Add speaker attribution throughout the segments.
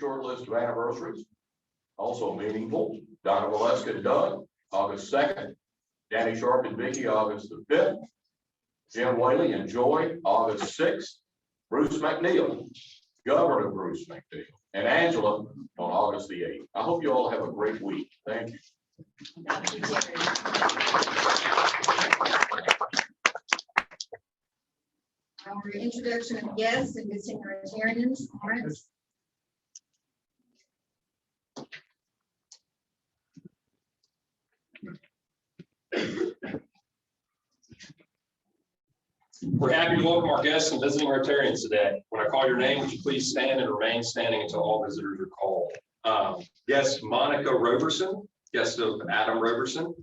Speaker 1: short list of anniversaries. Also meaningful. Donna Valeska and Doug, August 2nd. Danny Sharp and Vicky, August the 5th. Jim Whaley and Joy, August 6th. Bruce McNeil, Governor Bruce McNeil, and Angela on August the 8th. I hope you all have a great week. Thank you.
Speaker 2: Thank you, Jerry. Our introduction of guests and visiting Rotarians, Lawrence.
Speaker 3: We're happy to welcome our guests and visiting Rotarians today. When I call your name, would you please stand and remain standing until all visitors are called. Guest Monica Roberson, guest of Adam Roberson.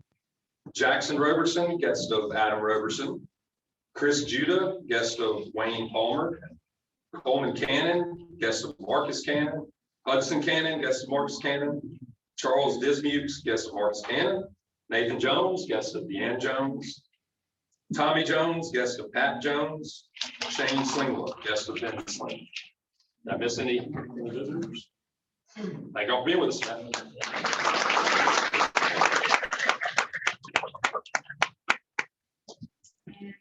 Speaker 3: Jackson Roberson, guest of Adam Roberson. Chris Judah, guest of Wayne Palmer. Coleman Cannon, guest of Marcus Cannon. Hudson Cannon, guest of Marcus Cannon. Charles Dismukes, guest of Marcus Cannon. Nathan Jones, guest of Deanne Jones. Tommy Jones, guest of Pat Jones. Shane Slingler, guest of Ben Sling. Did I miss any visitors? Thank y'all for being with us, man.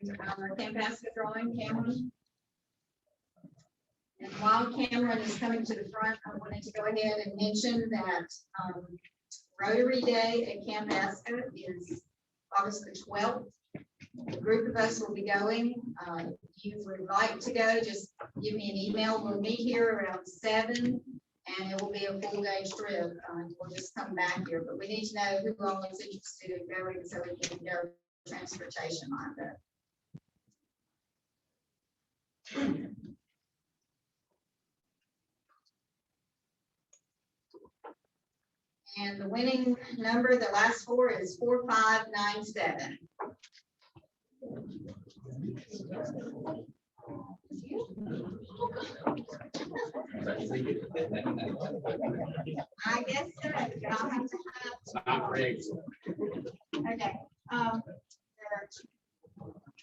Speaker 2: And our campus drawing, Cameron. And while Cameron is coming to the front, I wanted to go ahead and mention that Rotary Day at Camp Ascot is August the 12th. A group of us will be going. If you would like to go, just give me an email. We'll meet here around 7, and it will be a full day trip. We'll just come back here, but we need to know who all is interested in going so we can go transportation on that. And the winning number, the last 4 is 4597. I guess so. I'll have to have. Okay. There are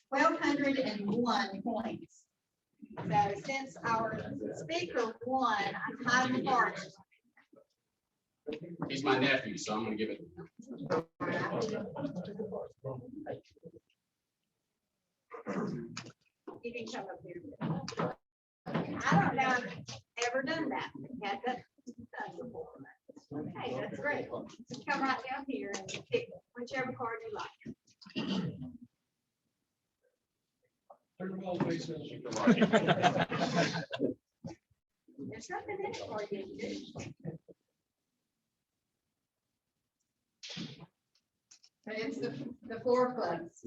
Speaker 2: 1,201 points. So since our speaker won, I'm kind of parched.
Speaker 4: He's my nephew, so I'm gonna give it.
Speaker 2: You can come up here. I don't know if I've ever done that. Had that done before. Okay, that's great. Just come right down here and pick whichever card you like. There's nothing in it for you to do. But it's the 4 clubs.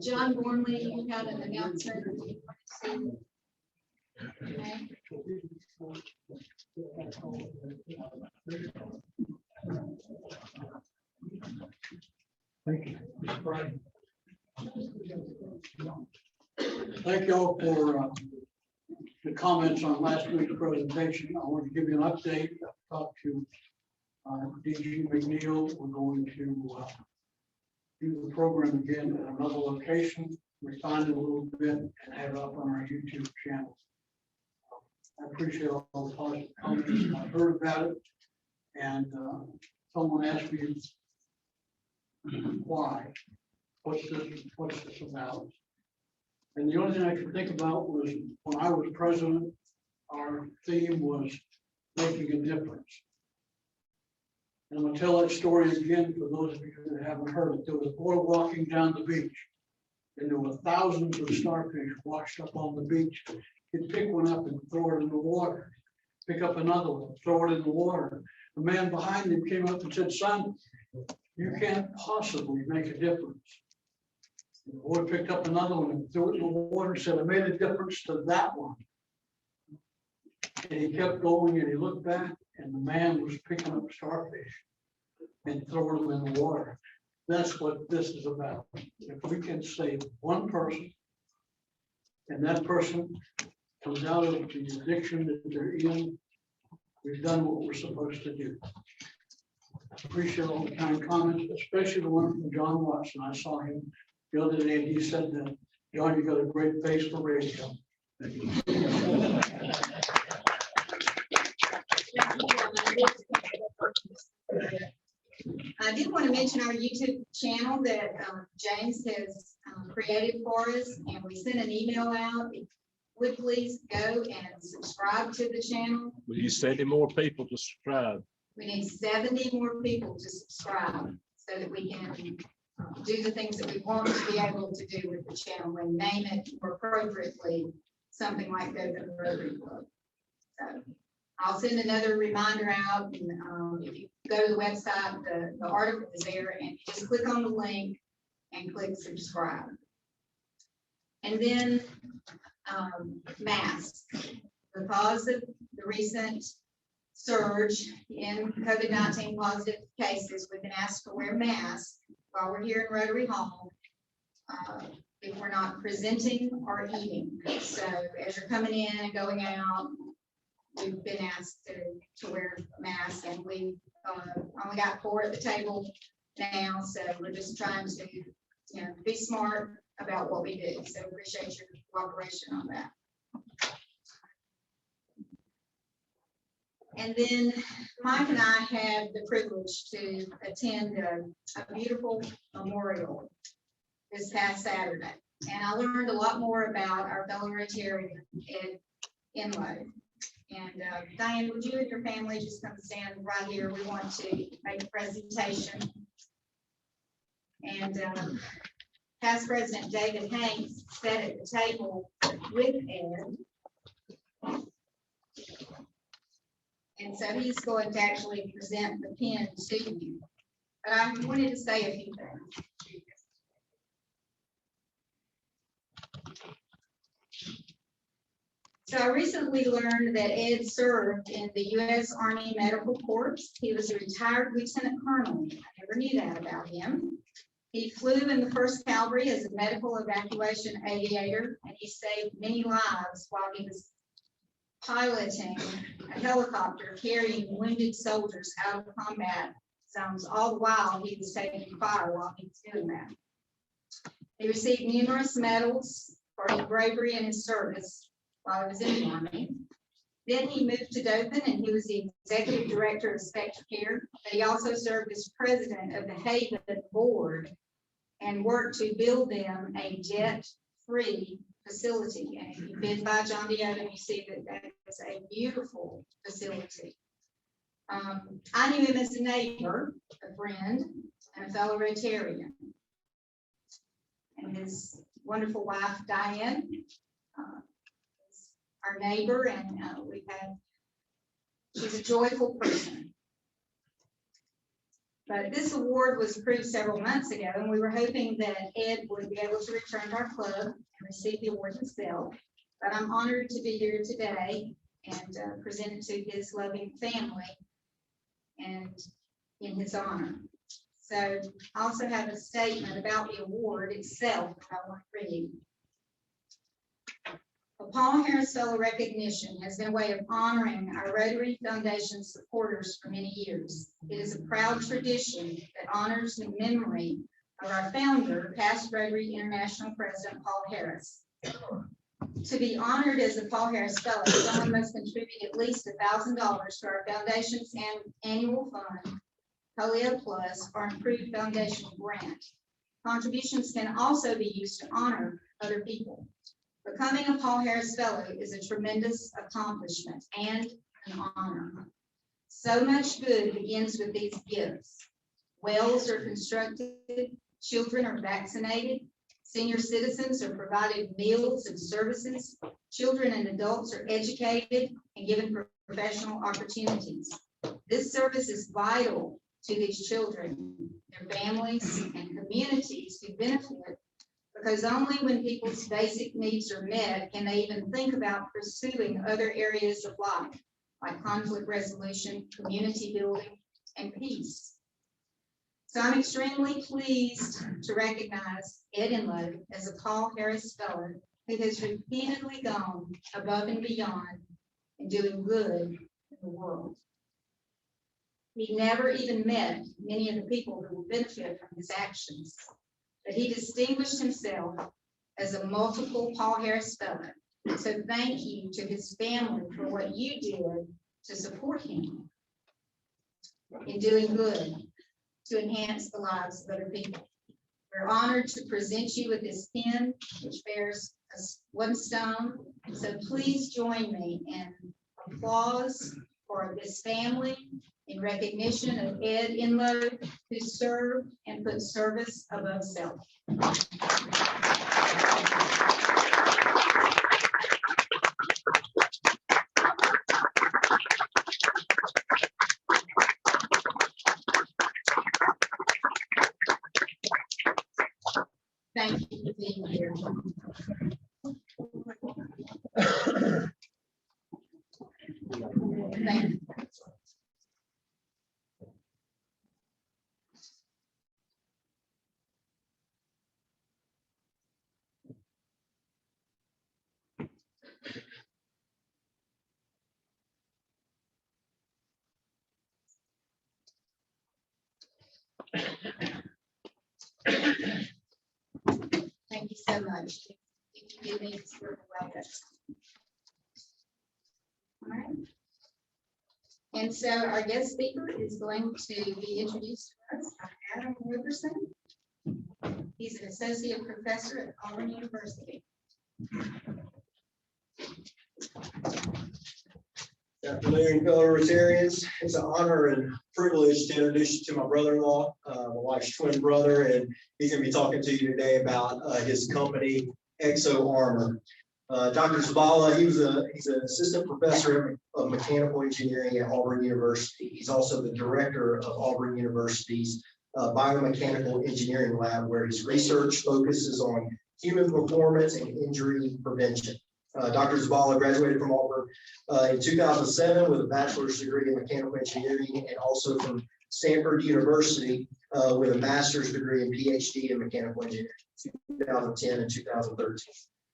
Speaker 2: John Gormley, you had an announcement. Okay.
Speaker 5: Thank you. Thank you all for the comments on last week's presentation. I want to give you an update. I talked to DG McNeil. We're going to do the program again at another location, refine it a little bit, and have it up on our YouTube channel. I appreciate all the positive comments. I heard about it, and someone asked me why. What's this about? And the only thing I could think about was when I was president, our theme was making a difference. And I'm gonna tell that story again for those of you that haven't heard it. There was a boy walking down the beach, and there were thousands of starfish washed up on the beach. He'd pick one up and throw it in the water. Pick up another one, throw it in the water. The man behind him came up and said, "Son, you can't possibly make a difference." The boy picked up another one and threw it in the water and said, "I made a difference to that one." And he kept going and he looked back and the man was picking up starfish and throwing them in the water. That's what this is about. If we can save one person and that person comes out of the addiction that they're in. We've done what we're supposed to do. Appreciate all the kind comments, especially the one from John Watson. I saw him the other day and he said that, John, you got a great face for radio.
Speaker 2: I did want to mention our YouTube channel that James has created for us, and we sent an email out. If you would please go and subscribe to the channel.
Speaker 4: Will you send more people to subscribe?
Speaker 2: We need 70 more people to subscribe so that we can do the things that we want to be able to do with the channel and name it more appropriately, something like Dothan Rotary Club. So I'll send another reminder out, and if you go to the website, the article is there, and you just click on the link and click subscribe. And then masks. Because of the recent surge in COVID-19 positive cases, we've been asked to wear masks while we're here in Rotary Hall if we're not presenting or eating. So as you're coming in and going out, we've been asked to wear masks, and we only got 4 at the table now, so we're just trying to be smart about what we do. So appreciate your cooperation on that. And then Mike and I had the privilege to attend a beautiful memorial this past Saturday, and I learned a lot more about our fellow Rotarian Ed Inlow. And Diane, would you and your family just come stand right here? We want to make a presentation. And past President David Hanks sat at the table with Ed. And so he's going to actually present the pen to you. But I wanted to say a few things. So I recently learned that Ed served in the U.S. Army Medical Corps. He was a retired lieutenant colonel. I never knew that about him. He flew in the 1st Cavalry as a medical evacuation aviator, and he saved many lives while he was piloting a helicopter carrying wounded soldiers out of combat zones. All the while he was taking fire while he was doing that. He received numerous medals for his bravery and his service while he was in the Army. Then he moved to Dothan, and he was the executive director of Spectre Care, but he also served as president of the Haven Board and worked to build them a jet-free facility. And if you've been by John D. Odom, you see that that is a beautiful facility. I knew him as a neighbor, a friend, and a fellow Rotarian. And his wonderful wife, Diane, is our neighbor, and she's a joyful person. But this award was approved several months ago, and we were hoping that Ed would be able to return to our club and receive the award himself. But I'm honored to be here today and present it to his loving family and in his honor. So I also have a statement about the award itself that I want to read. The Paul Harris Fellow recognition has been a way of honoring our Rotary Foundation supporters for many years. It is a proud tradition that honors the memory of our founder, past Rotary International President Paul Harris. To be honored as a Paul Harris Fellow, someone must contribute at least $1,000 to our foundation's annual fund, Polio Plus, or Improved Foundation Grant. Contributions can also be used to honor other people. Becoming a Paul Harris Fellow is a tremendous accomplishment and an honor. So much good begins with these gifts. Wells are constructed, children are vaccinated, senior citizens are provided meals and services, children and adults are educated and given professional opportunities. This service is vital to these children, their families, and communities who benefit, because only when people's basic needs are met can they even think about pursuing other areas of life, like conflict resolution, community building, and peace. So I'm extremely pleased to recognize Ed Inlow as a Paul Harris Fellow who has repeatedly gone above and beyond in doing good in the world. He never even met many of the people who will benefit from his actions, but he distinguished himself as a multiple Paul Harris Fellow. So thank you to his family for what you did to support him in doing good to enhance the lives of other people. We're honored to present you with this pin, which bears one stone. So please join me in applause for this family in recognition of Ed Inlow, who served and put service above self. Thank you for being here. Thank you. Thank you so much. If you give me this word of welcome. All right. And so our guest speaker is going to be introduced to us by Adam Roberson. He's an associate professor at Auburn University.
Speaker 6: Good afternoon, fellow Rotarians. It's an honor and privilege to introduce you to my brother-in-law, my wife's twin brother, and he's going to be talking to you today about his company, Exo Armor. Dr. Zabala, he's an assistant professor of mechanical engineering at Auburn University. He's also the director of Auburn University's biomechanical engineering lab, where his research focuses on human performance and injury prevention. Dr. Zabala graduated from Auburn in 2007 with a bachelor's degree in mechanical engineering, and also from Stanford University with a master's degree and PhD in mechanical engineering, 2010 and 2013.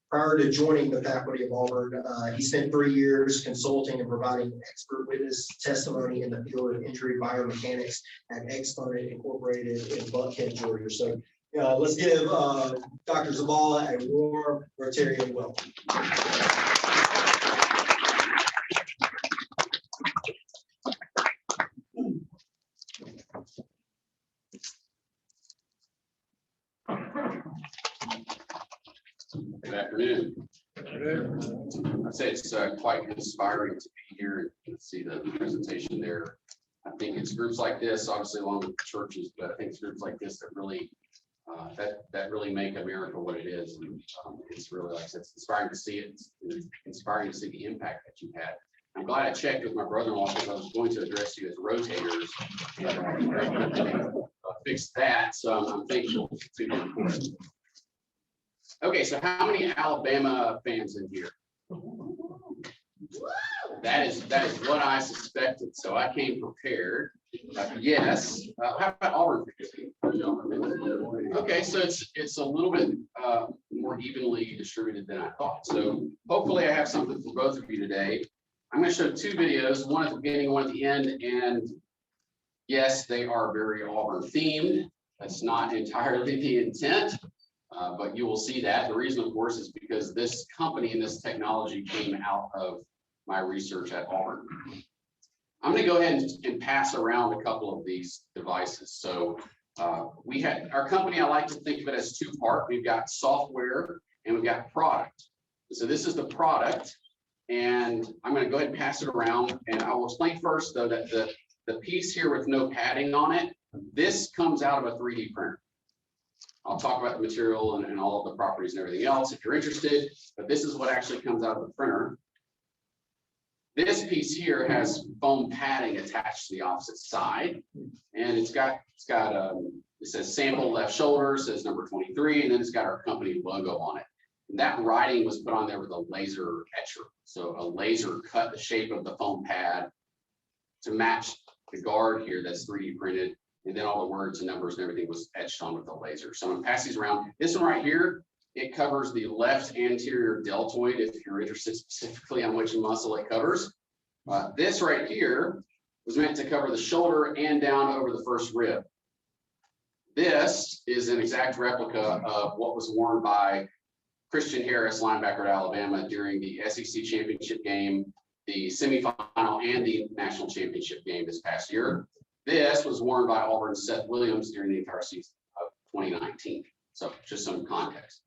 Speaker 6: Prior to joining the faculty of Auburn, he spent 3 years consulting and providing expert witness testimony in the field of injury biomechanics at Exponent Incorporated in Buckhead, Georgia. So let's give Dr. Zabala a warm Rotarian welcome.
Speaker 7: Good afternoon. I'd say it's quite inspiring to be here and see the presentation there. I think it's groups like this, obviously along with the churches, but I think it's groups like this that really that really make America what it is. And it's really, like I said, it's inspiring to see it. It's inspiring to see the impact that you've had. I'm glad I checked with my brother-in-law because I was going to address you as rotators. And fixed that, so I'm thankful to you for it. Okay, so how many Alabama fans in here? That is what I suspected. So I came prepared. Yes. How about Auburn? Okay, so it's a little bit more evenly distributed than I thought. So hopefully I have something for both of you today. I'm going to show 2 videos, one at the beginning, one at the end, and yes, they are very Auburn themed. That's not entirely the intent. But you will see that. The reason, of course, is because this company and this technology came out of my research at Auburn. I'm going to go ahead and pass around a couple of these devices. So we had our company, I like to think of it as 2-part. We've got software and we've got product. So this is the product, and I'm going to go ahead and pass it around. And I will explain first, though, that the piece here with no padding on it, this comes out of a 3D printer. I'll talk about the material and all of the properties and everything else if you're interested, but this is what actually comes out of the printer. This piece here has foam padding attached to the opposite side, and it says sample left shoulder, says number 23, and then it's got our company logo on it. And that writing was put on there with a laser etcher. So a laser cut the shape of the foam pad to match the guard here that's 3D printed. And then all the words and numbers and everything was etched on with the laser. So I'm gonna pass these around. This one right here, It covers the left anterior deltoid, if you're interested specifically on which muscle it covers. This right here was meant to cover the shoulder and down over the first rib. This is an exact replica of what was worn by Christian Harris, linebacker at Alabama, during the SEC championship game, the semifinal, and the national championship game this past year. This was worn by Auburn's Seth Williams during the entire season of 2019. So just some context.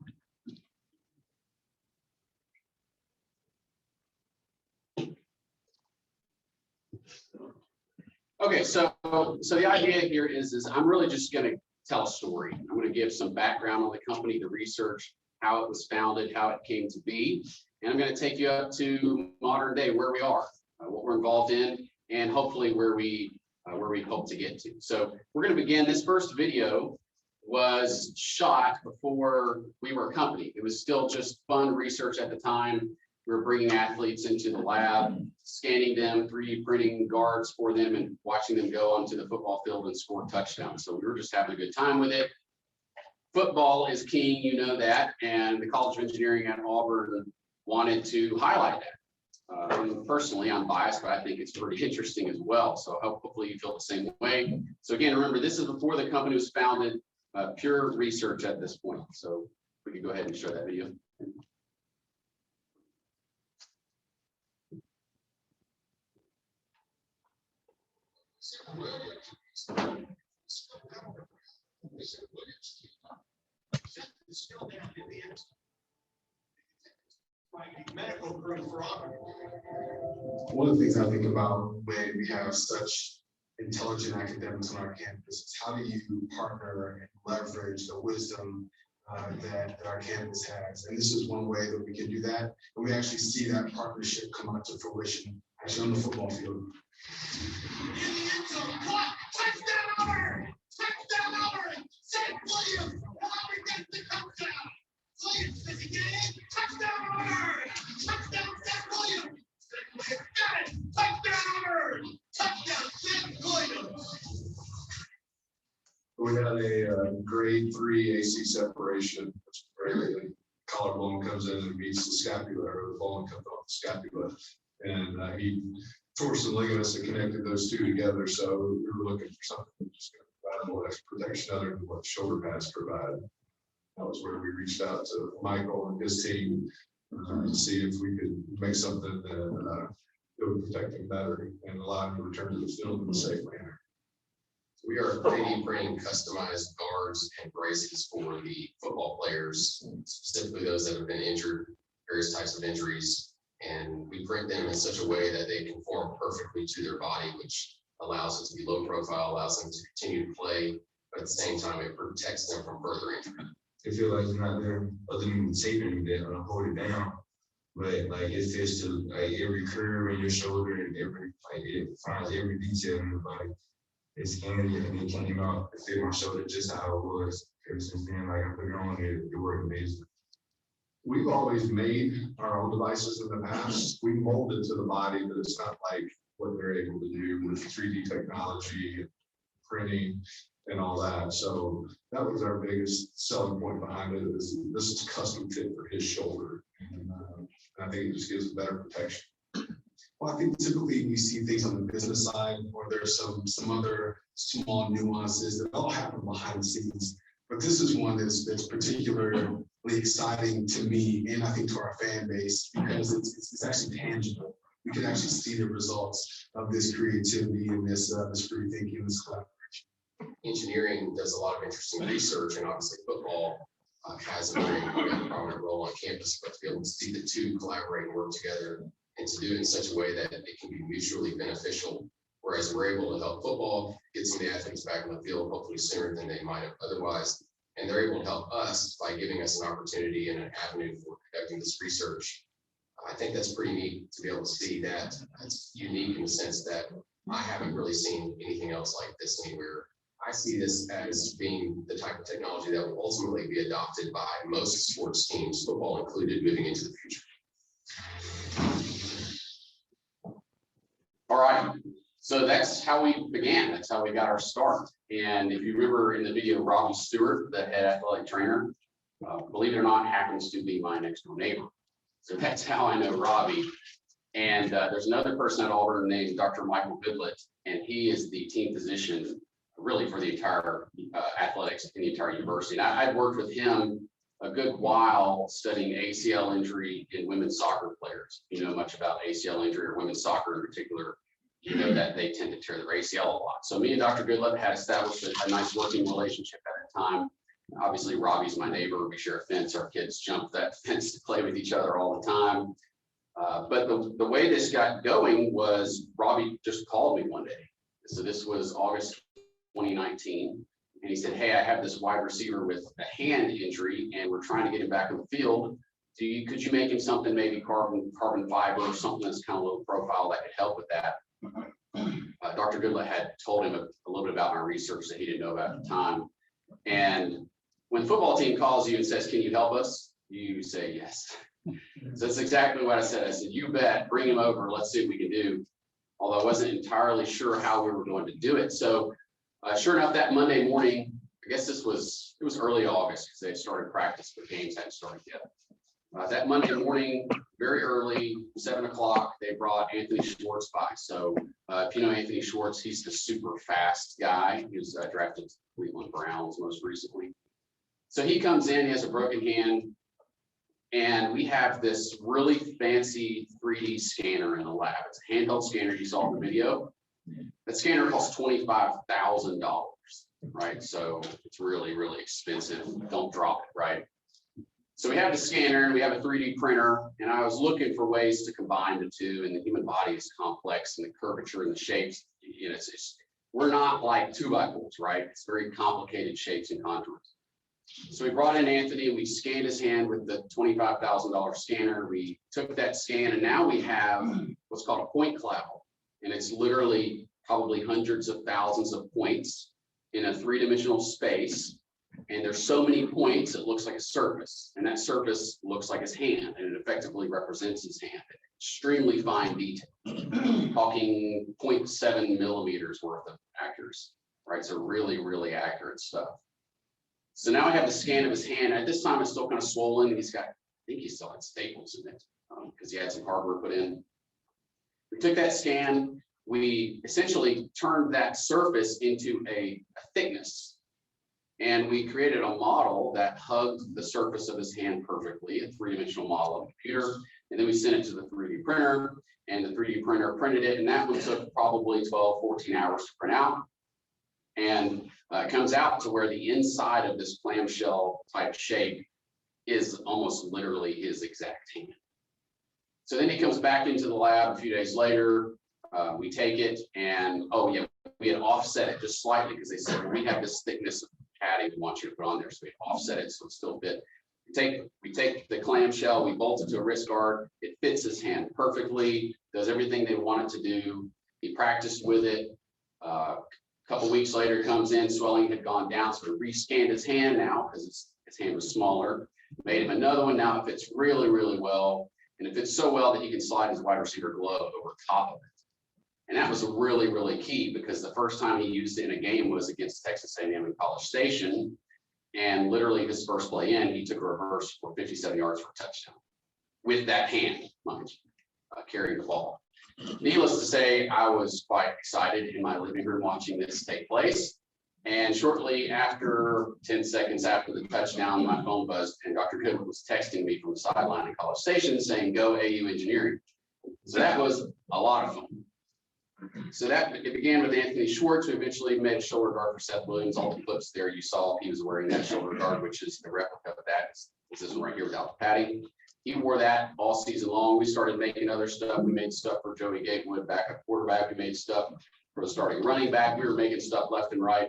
Speaker 7: Okay, so the idea here is I'm really just going to tell a story. I'm going to give some background on the company, the research, how it was founded, how it came to be, and I'm going to take you up to modern day, where we are, what we're involved in, and hopefully where we hope to get to. So we're going to begin. This first video was shot before we were a company. It was still just fun research at the time. We were bringing athletes into the lab, scanning them, 3D printing guards for them, and watching them go onto the football field and score touchdowns. So we were just having a good time with it. Football is king, you know that, and the College of Engineering at Auburn wanted to highlight that. And personally, I'm biased, but I think it's pretty interesting as well. So hopefully you feel the same way. So again, remember, this is before the company was founded, pure research at this point. So we can go ahead and show that video.
Speaker 8: One of the things I think about when we have such intelligent academics on our campus is how do you partner and leverage the wisdom that our campus has. And this is one way that we can do that. And we actually see that partnership come out to fruition actually on the football field.
Speaker 9: Touchdown Auburn! Touchdown Auburn! St. Williams! Auburn gets the touchdown! Williams, does he get it? Touchdown Auburn! Touchdown St. Williams! Got it! Touchdown Auburn! Touchdown St. Williams!
Speaker 8: We had a grade 3 AC separation, which is where the collarbone comes in and meets the scapula, or the bone comes off the scapula. And he tore some ligaments and connected those two together. So we were looking for something that just going to provide a little extra protection other than what shoulder pads provide. That was where we reached out to Michael and his team to see if we could make something that would protect him better and allow him to return to the field in a safe manner.
Speaker 10: We are 3D printing customized guards and braces for the football players, specifically those that have been injured, various types of injuries. And we print them in such a way that they conform perfectly to their body, which allows it to be low profile, allows them to continue to play, but at the same time, it protects them from further injury.
Speaker 8: They feel like it's not there other than taping it or hold it down. But like it fits to like every curve in your shoulder and every it finds every detail in your body. It's handy and it came out. It fit my shoulder just how it was. Ever since then, like I put it on it worked amazing. We've always made our own devices in the past. We mold it to the body, but it's not like what they're able to do with 3D technology, printing, and all that. So that was our biggest selling point behind it. Is this is custom fit for his shoulder, and I think it just gives a better protection. Well, I think typically we see things on the business side, or there's some other small nuances that all happen behind the scenes. But this is one that's particularly exciting to me, and I think to our fan base, because it's actually tangible. We can actually see the results of this creativity and this free thinking, this collaboration.
Speaker 10: Engineering does a lot of interesting research, and obviously football has a very prominent role on campus, but to be able to see the two collaborate and work together and to do it in such a way that it can be mutually beneficial, whereas we're able to help football get some of the athletes back in the field hopefully sooner than they might have otherwise, and they're able to help us by giving us an opportunity and an avenue for conducting this research. I think that's pretty neat to be able to see that. It's unique in the sense that I haven't really seen anything else like this anywhere. I see this as being the type of technology that will ultimately be adopted by most sports teams, football included, moving into the future.
Speaker 7: All right, so that's how we began. That's how we got our start. And if you remember in the video, Robbie Stewart, the head athletic trainer, believe it or not, happens to be my next door neighbor. So that's how I know Robbie. And there's another person at Auburn named Dr. Michael Goodlett, and he is the team physician really for the entire athletics in the entire university. And I've worked with him a good while studying ACL injury in women's soccer players. If you know much about ACL injury or women's soccer in particular, you know that they tend to tear their ACL a lot. So me and Dr. Goodlett had established a nice working relationship at that time. Obviously, Robbie's my neighbor. We share a fence. Our kids jump that fence to play with each other all the time. But the way this got going was Robbie just called me one day. So this was August 2019. And he said, hey, I have this wide receiver with a hand injury and we're trying to get him back in the field. Could you make him something, maybe carbon fiber or something that's kind of low profile that could help with that? Dr. Goodlett had told him a little bit about my research that he didn't know about at the time. And when the football team calls you and says, can you help us? You say yes. So that's exactly what I said. I said, you bet, bring him over. Let's see what we can do. Although I wasn't entirely sure how we were going to do it. So sure enough, that Monday morning, I guess it was early August because they had started practice, but games hadn't started yet. That Monday morning, very early, 7 o'clock, they brought Anthony Schwartz by. So if you know Anthony Schwartz, he's the super fast guy. He was drafted to Cleveland Browns most recently. So he comes in, he has a broken hand, and we have this really fancy 3D scanner in the lab. It's a handheld scanner you saw in the video. That scanner costs $25,000, right? So it's really, really expensive. Don't drop it, right? So we have the scanner and we have a 3D printer, and I was looking for ways to combine the two, and the human body is complex and the curvature and the shapes, you know, we're not like 2x4s, right? It's very complicated shapes and contours. So we brought in Anthony and we scanned his hand with the $25,000 scanner. We took that scan and now we have what's called a point cloud. And it's literally probably hundreds of thousands of points in a 3-dimensional space. And there's so many points, it looks like a surface. And that surface looks like his hand, and it effectively represents his hand. Extremely fine detail, talking 0.7 millimeters worth of accuracy, right? So really, really accurate stuff. So now I have the scan of his hand. At this time, it's still kind of swollen. He's got, I think he still had staples in it because he had some hardware put in. We took that scan. We essentially turned that surface into a thickness. And we created a model that hugged the surface of his hand perfectly, a 3-dimensional model on the computer. And then we sent it to the 3D printer, and the 3D printer printed it. And that one took probably 12, 14 hours to print out. And it comes out to where the inside of this clamshell type shape is almost literally his exact hand. So then he comes back into the lab a few days later. We take it and, oh yeah, we had offset it just slightly because they said, well, we have this thickness of padding we want you to put on there. So we offset it so it still fit. We take the clamshell, we bolt it to a wrist guard. It fits his hand perfectly, does everything they want it to do. He practiced with it. A couple weeks later, he comes in, swelling had gone down. So we rescanned his hand now because his hand was smaller. Made him another one. Now it fits really, really well. And it fits so well that he can slide his wide receiver glove over top of it. And that was really, really key because the first time he used it in a game was against Texas A&M in College Station. And literally his first play in, he took a reverse for 57 yards for a touchdown with that hand, mind you, carrying the ball. Needless to say, I was quite excited in my living room watching this take place. And shortly after, 10 seconds after the touchdown, my phone buzzed and Dr. Goodwin was texting me from the sideline in College Station saying, go AU Engineering. So that was a lot of fun. So it began with Anthony Schwartz, who eventually made a shoulder guard for Seth Williams. All the clips there you saw, he was wearing that shoulder guard, which is the replica of that. It's this one right here without the padding. He wore that all season long. We started making other stuff. We made stuff for Joey Gatewood, backup quarterback. We made stuff for the starting running back. We were making stuff left and right.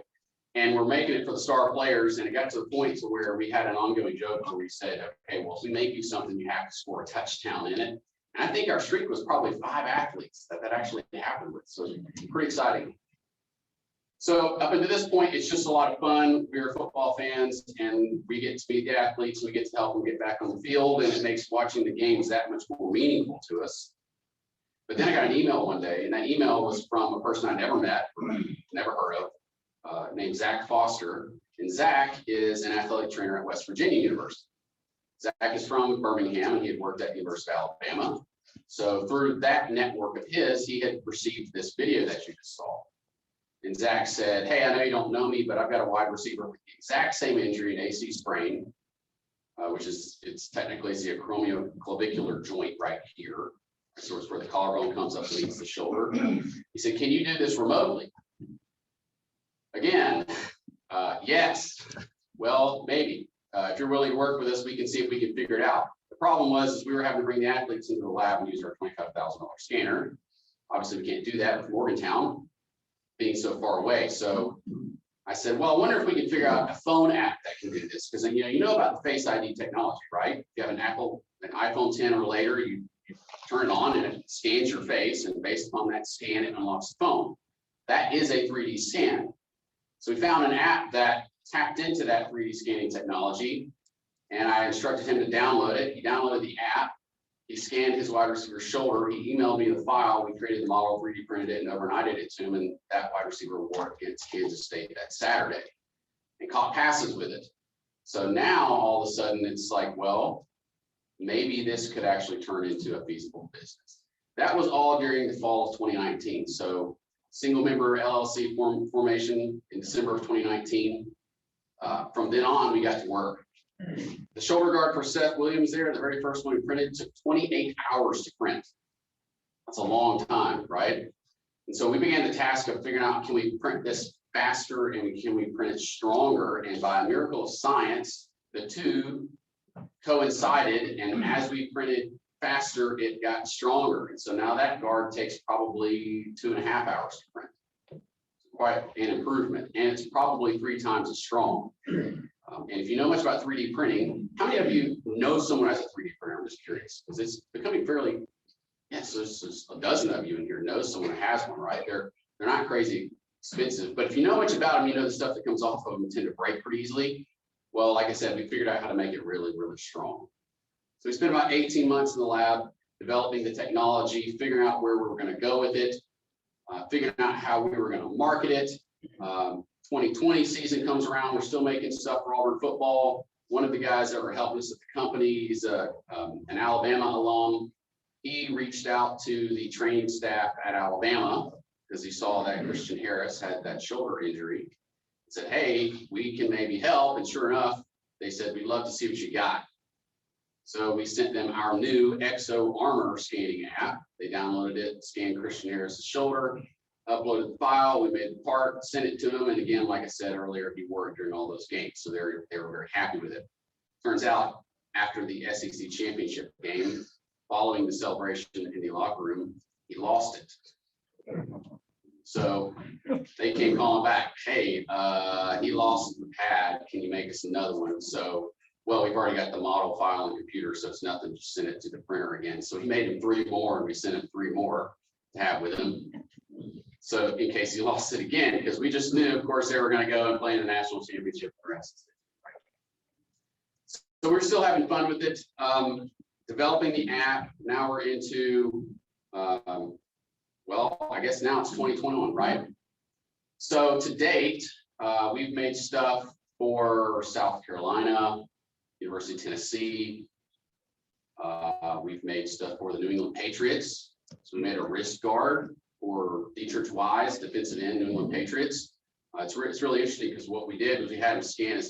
Speaker 7: And we're making it for the star players. And it got to the point to where we had an ongoing joke where we said, okay, well, if we make you something, you have to score a touchdown in it. And I think our streak was probably 5 athletes that actually happened with. So pretty exciting. So up until this point, it's just a lot of fun. We're football fans and we get to meet the athletes. We get to help them get back on the field, and it makes watching the games that much more meaningful to us. But then I got an email one day, and that email was from a person I never met, never heard of. named Zach Foster. And Zach is an athletic trainer at West Virginia University. Zach is from Birmingham and he had worked at the University of Alabama. So through that network of his, he had received this video that you just saw. And Zach said, hey, I know you don't know me, but I've got a wide receiver with the exact same injury, an AC sprain, which is, it's technically the acromioclavicular joint right here. So it's where the collarbone comes up and meets the shoulder. He said, can you do this remotely? Again, yes. Well, maybe. If you're willing to work with us, we can see if we can figure it out. The problem was we were having to bring the athletes into the lab and use our $25,000 scanner. Obviously, we can't do that with Morgantown being so far away. So I said, well, I wonder if we can figure out a phone app that can do this. Because you know about the Face ID technology, right? If you have an iPhone 10 or later, you turn it on and it scans your face, and based upon that scan, it unlocks the phone. That is a 3D scan. So we found an app that tapped into that 3D scanning technology, and I instructed him to download it. He downloaded the app. He scanned his wide receiver's shoulder. He emailed me the file. We created the model, 3D printed it, and overnighted it to him. And that wide receiver wore it against Kansas State that Saturday and caught passes with it. So now all of a sudden it's like, well, maybe this could actually turn into a feasible business. That was all during the fall of 2019. So single member LLC formation in December of 2019. From then on, we got to work. The shoulder guard for Seth Williams there, the very first one we printed, took 28 hours to print. That's a long time, right? And so we began the task of figuring out, can we print this faster and can we print it stronger? And by a miracle of science, the two coincided, and as we printed faster, it got stronger. And so now that guard takes probably 2.5 hours to print. Quite an improvement, and it's probably 3 times as strong. And if you know much about 3D printing, how many of you know someone has a 3D printer? I'm just curious, because it's becoming fairly, yes, there's a dozen of you in here know someone who has one, right? They're not crazy expensive, but if you know much about them, you know the stuff that comes off of them tend to break pretty easily. Well, like I said, we figured out how to make it really, really strong. So we spent about 18 months in the lab developing the technology, figuring out where we were going to go with it, figuring out how we were going to market it. 2020 season comes around. We're still making stuff for Auburn football. One of the guys that were helping us at the company, he's an Alabama alum. He reached out to the training staff at Alabama because he saw that Christian Harris had that shoulder injury. He said, hey, we can maybe help. And sure enough, they said, we'd love to see what you got. So we sent them our new Exo Armor scanning app. They downloaded it, scanned Christian Harris' shoulder, uploaded the file, we made the part, sent it to them. And again, like I said earlier, he worked during all those games. So they were very happy with it. Turns out after the SEC championship game, following the celebration in the locker room, he lost it. So they came calling back, hey, he lost the pad. Can you make us another one? So, well, we've already got the model file on the computer, so it's nothing, just send it to the printer again. So he made him 3 more, and we sent him 3 more to have with him. So in case he lost it again, because we just knew, of course, they were going to go and play in the national championship for the rest of it. So we're still having fun with it, developing the app. Now we're into, well, I guess now it's 2021, right? So to date, we've made stuff for South Carolina, University of Tennessee. We've made stuff for the New England Patriots. So we made a wrist guard for Dietrich Wise, defensive end, New England Patriots. It's really interesting because what we did was we had him scan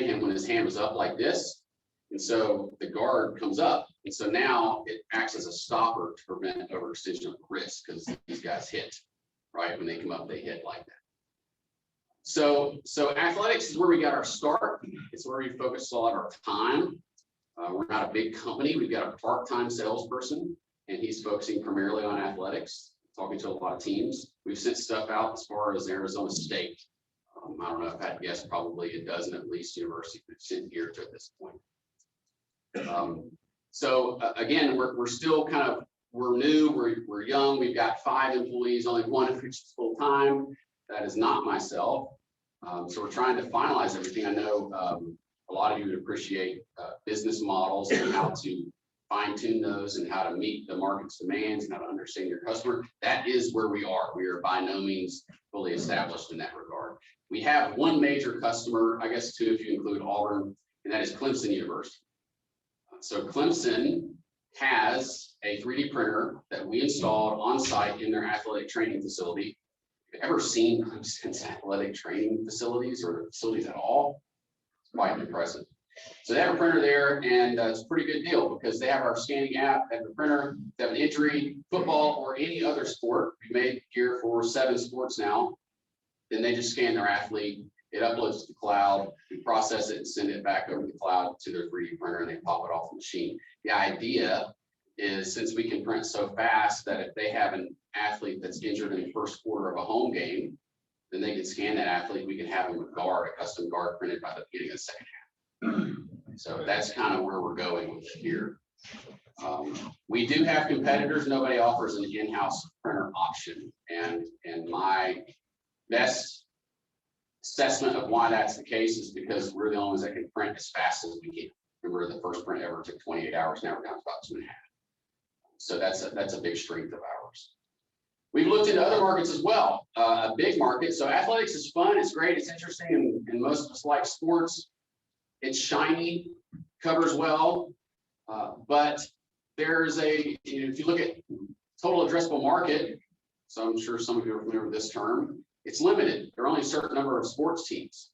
Speaker 7: him when his hand was up like this. And so the guard comes up. And so now it acts as a stopper to prevent overextension of the wrist because these guys hit, right? When they come up, they hit like that. So athletics is where we got our start. It's where we focus a lot of our time. We're not a big company. We've got a part-time salesperson, and he's focusing primarily on athletics, talking to a lot of teams. We've sent stuff out as far as Arizona State. I don't know if I'd guess probably a dozen at least universities we've sent here to at this point. So again, we're still kind of, we're new, we're young. We've got 5 employees, only 1 of which is full-time. That is not myself. So we're trying to finalize everything. I know a lot of you would appreciate business models and how to fine tune those and how to meet the market's demands and how to understand your customer. That is where we are. We are by no means fully established in that regard. We have one major customer, I guess two if you include Auburn, and that is Clemson University. So Clemson has a 3D printer that we installed on site in their athletic training facility. Have you ever seen Clemson's athletic training facilities or facilities at all? It's quite impressive. So they have a printer there, and it's a pretty good deal because they have our scanning app, they have the printer, they have an injury, football, or any other sport. We made gear for 7 sports now. Then they just scan their athlete, it uploads to the cloud, we process it and send it back over the cloud to their 3D printer, and they pop it off the machine. The idea is, since we can print so fast, that if they have an athlete that's injured in the first quarter of a home game, then they can scan that athlete. We can have them a guard, a custom guard printed by the beginning of the second half. So that's kind of where we're going with here. We do have competitors. Nobody offers an in-house printer option, and my best assessment of why that's the case is because we're the only ones that can print as fast as we can. Remember, the first print ever took 28 hours. Now we're down to about 2.5. So that's a big strength of ours. We've looked into other markets as well, a big market. So athletics is fun, it's great, it's interesting, and most of us like sports. It's shiny, covers well, but there's if you look at total addressable market, so I'm sure some of you are familiar with this term, it's limited. There are only a certain number of sports teams.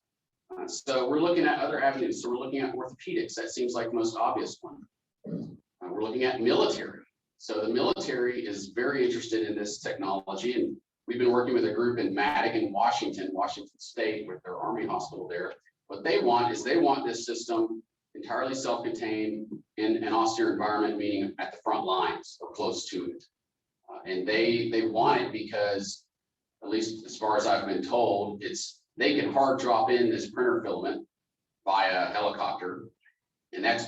Speaker 7: So we're looking at other avenues. So we're looking at orthopedics. That seems like the most obvious one. We're looking at military. So the military is very interested in this technology, and we've been working with a group in Madigan, Washington State, with their Army hospital there. What they want is this system entirely self-contained in an austere environment, meaning at the front lines or close to it. And they want it because, at least as far as I've been told, they can hard drop in this printer filament via helicopter, and that's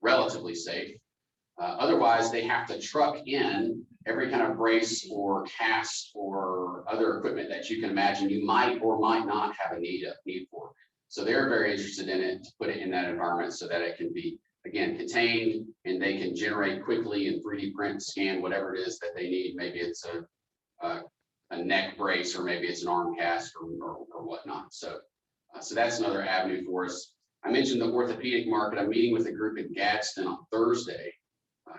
Speaker 7: relatively safe. Otherwise, they have to truck in every kind of brace or cast or other equipment that you can imagine you might or might not have a need for. So they're very interested in it, to put it in that environment so that it can be, again, contained, and they can generate quickly and 3D print, scan whatever it is that they need. Maybe it's a neck brace, or maybe it's an arm cast or whatnot. So that's another avenue for us. I mentioned the orthopedic market. I'm meeting with a group in Gadsden on Thursday,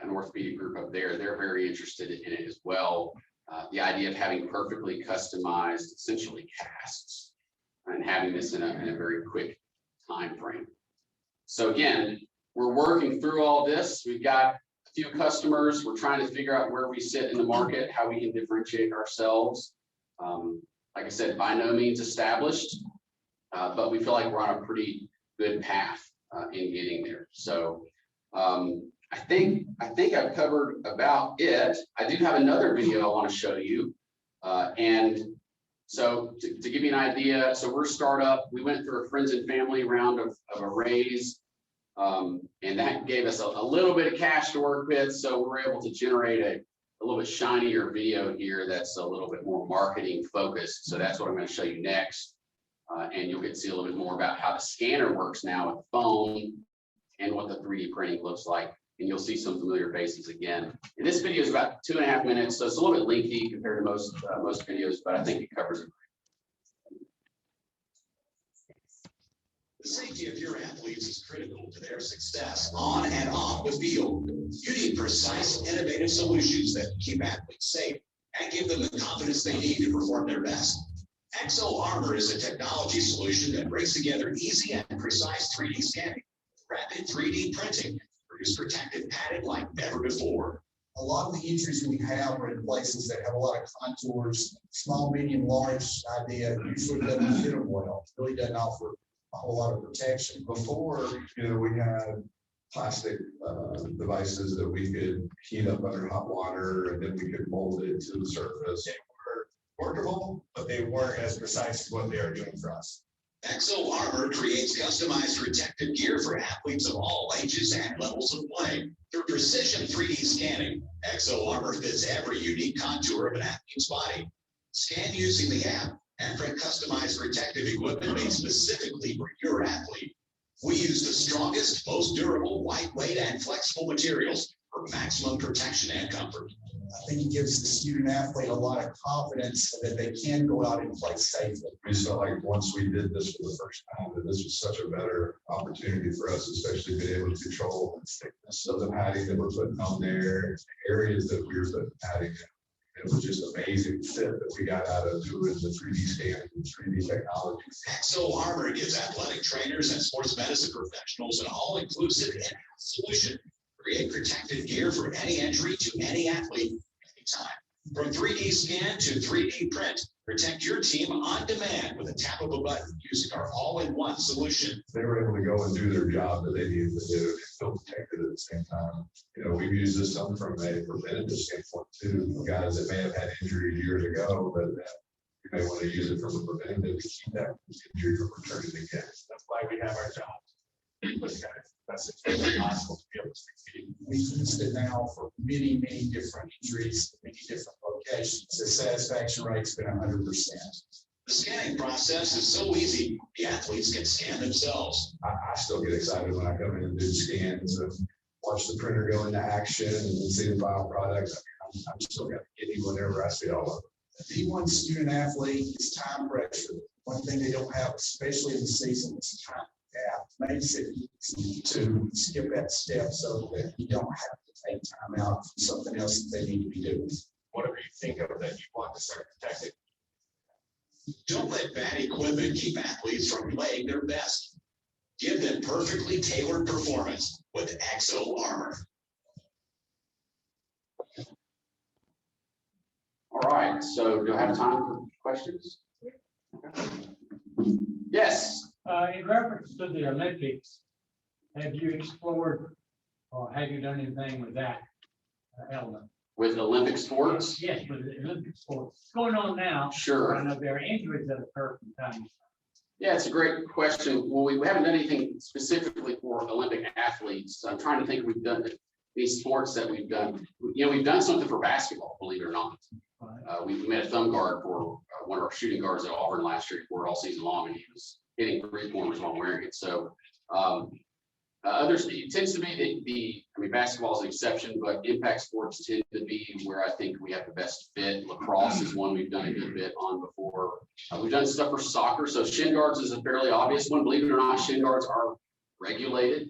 Speaker 7: an orthopedic group up there. They're very interested in it as well. The idea of having perfectly customized, essentially casts, and having this in a very quick time frame. So again, we're working through all this. We've got a few customers. We're trying to figure out where we sit in the market, how we can differentiate ourselves. Like I said, by no means established, but we feel like we're on a pretty good path in getting there. So I think I've covered about it. I do have another video I want to show you. And so to give you an idea, so we're a startup. We went through a friends and family round of a raise. And that gave us a little bit of cash to work with. So we're able to generate a little bit shinier video here that's a little bit more marketing focused. So that's what I'm going to show you next. And you'll get to see a little bit more about how the scanner works now with the phone and what the 3D printing looks like. And you'll see some familiar faces again. And this video is about 2.5 minutes, so it's a little bit lengthy compared to most videos, but I think it covers it.
Speaker 9: The safety of your athletes is critical to their success on and off the field. You need precise, innovative solutions that keep athletes safe and give them the confidence they need to perform their best. Exo Armor is a technology solution that brings together easy and precise 3D scanning, rapid 3D printing, produce protective padding like never before.
Speaker 11: A lot of the injuries we have are in places that have a lot of contours, small, medium, large idea usually doesn't fit them well. It really doesn't offer a whole lot of protection.
Speaker 12: Before, we had plastic devices that we could heat up under hot water, and then we could mold it to the surface.
Speaker 11: They were workable, but they weren't as precise as what they are doing for us.
Speaker 9: Exo Armor creates customized protective gear for athletes of all ages and levels of play. Through precision 3D scanning, Exo Armor fits every unique contour of an athlete's body. Scan using the app and print customized protective equipment made specifically for your athlete. We use the strongest, most durable, lightweight, and flexible materials for maximum protection and comfort.
Speaker 11: I think it gives the student athlete a lot of confidence that they can go out and play safely.
Speaker 12: We felt like once we did this for the first time, that this was such a better opportunity for us, especially being able to control the thickness of the padding that we're putting on there, areas that we were putting padding in. It was just amazing fit that we got out of doing the 3D scanning and 3D technologies.
Speaker 9: Exo Armor gives athletic trainers and sports medicine professionals an all-inclusive in-house solution. Create protective gear for any injury to any athlete, anytime. From 3D scan to 3D print, protect your team on demand with a tap of a button using our all-in-one solution.
Speaker 12: They were able to go and do their job that they needed to do and feel protected at the same time. You know, we've used this some from a preventative standpoint too, guys that may have had injuries years ago, but you may want to use it from a preventative to keep that injury from returning again. That's why we have our jobs. That's extremely possible to be able to succeed.
Speaker 11: We've used it now for many, many different injuries, many different locations. The satisfaction rate's been 100%.
Speaker 9: The scanning process is so easy, the athletes can scan themselves.
Speaker 12: I still get excited when I come in and do scans and watch the printer go into action and then see the final product. I'm still got to get you whenever I see all of it.
Speaker 11: The D1 student athlete is time pressure. One thing they don't have, especially in the season, is time. Makes it easy to skip that step so that you don't have to take time out from something else that they need to be doing.
Speaker 12: Whatever you think of that you want to start protecting.
Speaker 9: Don't let bad equipment keep athletes from playing their best. Give them perfectly tailored performance with Exo Armor.
Speaker 7: All right, so do I have time for questions? Yes.
Speaker 13: In reference to the Olympics, have you explored or have you done anything with that element?
Speaker 7: With Olympic sports?
Speaker 13: Yes, with the Olympic sports. What's going on now?
Speaker 7: Sure.
Speaker 13: I know there are injuries that occur from time.
Speaker 7: Yeah, it's a great question. Well, we haven't done anything specifically for Olympic athletes. I'm trying to think if we've done these sports that we've done. You know, we've done something for basketball, believe it or not. We made a thumb guard for one of our shooting guards at Auburn last year. He wore it all season long, and he was hitting 3-pointers while wearing it. So others, it tends to be I mean, basketball is an exception, but impact sports tend to be where I think we have the best fit. Lacrosse is one we've done a good bit on before. We've done stuff for soccer. So shin guards is a fairly obvious one. Believe it or not, shin guards are regulated.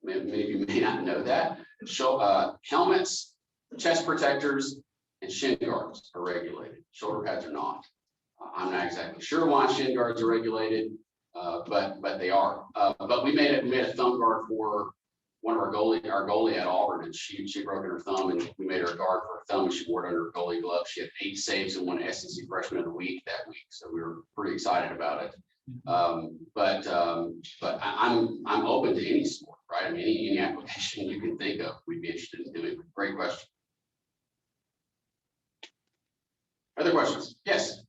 Speaker 7: Many of you may not know that. So helmets, chest protectors, and shin guards are regulated. Shoulder pads are not. I'm not exactly sure why shin guards are regulated, but they are. But we made a thumb guard for one of our goalie at Auburn, and she broke her thumb, and we made her a guard for her thumb, and she wore it under her goalie glove. She had 8 saves and won SEC Freshman of the Week that week, so we were pretty excited about it. But I'm open to any sport, right? I mean, any application you can think of, we'd be interested in doing. Great question. Other questions? Yes.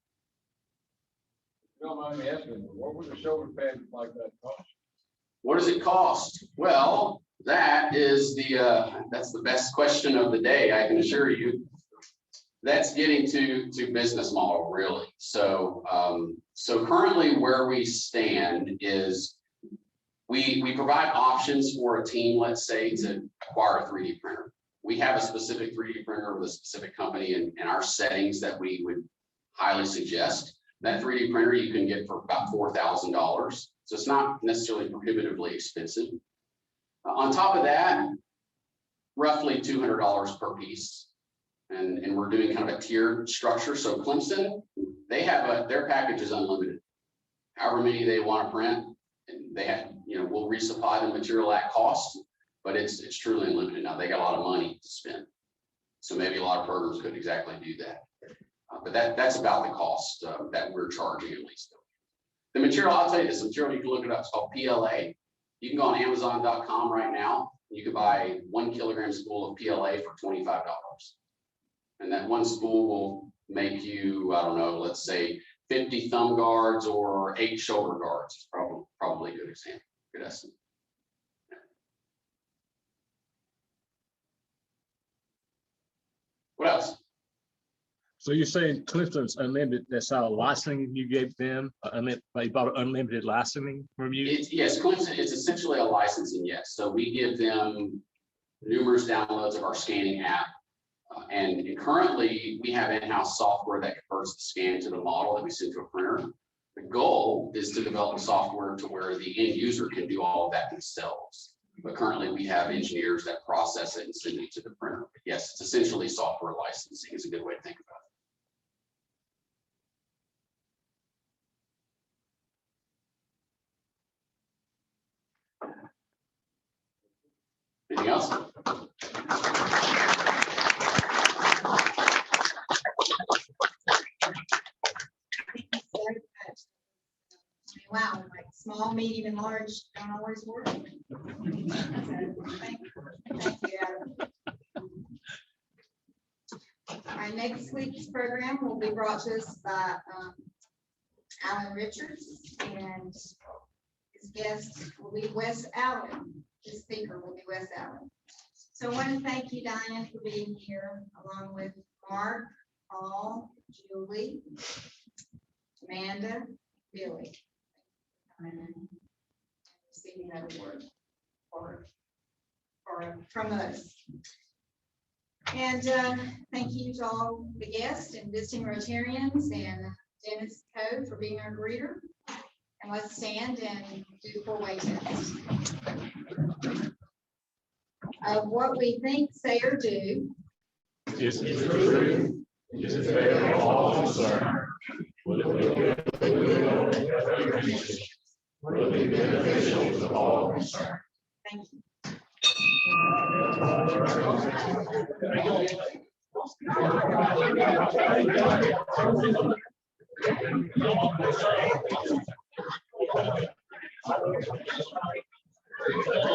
Speaker 4: Don't mind me asking, what would the shoulder pad like that cost?
Speaker 7: What does it cost? Well, that is that's the best question of the day, I can assure you. That's getting to business model, really. So so currently where we stand is we provide options for a team, let's say, to acquire a 3D printer. We have a specific 3D printer with a specific company and our settings that we would highly suggest. That 3D printer you can get for about $4,000. So it's not necessarily prohibitively expensive. On top of that, roughly $200 per piece. And we're doing kind of a tiered structure. So Clemson, they have their package is unlimited. However many they want to print, and they have, we'll resupply the material at cost, but it's truly unlimited. Now they got a lot of money to spend. So maybe a lot of programs couldn't exactly do that. But that's about the cost that we're charging, at least. The material, I'll tell you this, material, you can look it up, it's called PLA. You can go on Amazon.com right now. You can buy 1 kilogram spool of PLA for $25. And that one spool will make you, I don't know, let's say 50 thumb guards or 8 shoulder guards. It's probably a good example, good estimate. What else?
Speaker 14: So you're saying Clifton's Unlimited, that's our licensing you gave them, they bought unlimited licensing from you?
Speaker 7: Yes, Clemson, it's essentially a licensing, yes. So we give them numerous downloads of our scanning app. And currently, we have in-house software that converts the scan to the model that we send to a printer. The goal is to develop software to where the end user can do all of that themselves. But currently, we have engineers that process it and send it to the printer. But yes, it's essentially software licensing is a good way to think about it. Anything else?
Speaker 2: Wow, like small, medium, and large don't always work. Thank you, Adam. Our next week's program will be brought to us by Alan Richards, and his guest will be Wes Allen. His speaker will be Wes Allen. So I want to thank you, Diane, for being here, along with Mark, Paul, Julie, Amanda, Billy. Receiving that award from us. And thank you to all the guests and visiting Rotarians and Dennis Code for being our greeter. And let's stand and do the four-way test. Of what we think, say, or do.
Speaker 14: Is it true? Is it fair to all concerned? Will it be beneficial to all concerned?
Speaker 2: Thank you.